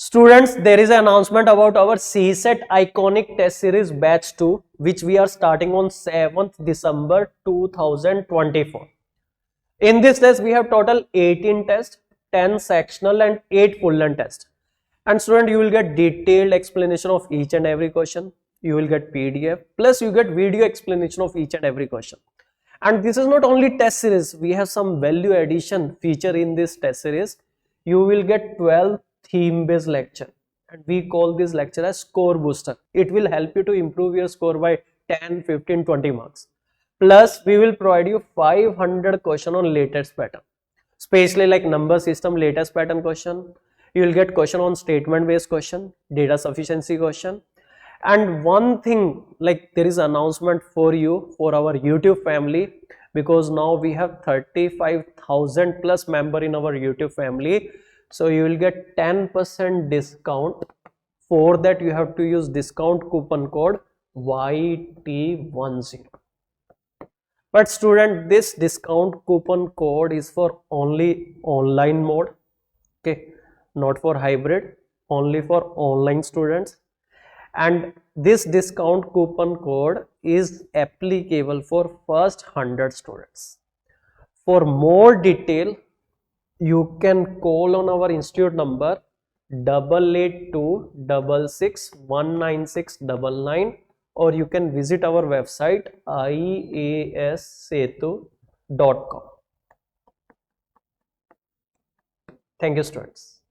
Students, there is an announcement about our CSAT iconic test series batch 2, which we are starting on 7th December 2024. In this test, we have total 18 tests, 10 sectional and 8 full length tests. And student, you will get detailed explanation of each and every question. You will get PDF, plus you get video explanation of each and every question. And this is not only test series, we have some value addition feature in this test series. You will get 12 theme based lecture, and we call this lecture as score booster. It will help you to improve your score by 10, 15, 20 marks. Plus we will provide you 500 question on latest pattern, especially like number system latest pattern question. You will get question on statement based question, data sufficiency question. And one thing, like there is announcement for you for our YouTube family, because now we have 35,000 plus member in our YouTube family. So you will get 10% discount. For that you have to use discount coupon code YT10. But student, this discount coupon code is for only online mode, okay, not for hybrid, only for online students. And this discount coupon code is applicable for first 100 students. For more detail, you can call on our institute number 8826619699, or you can visit our website iassetu.com. Thank you, students.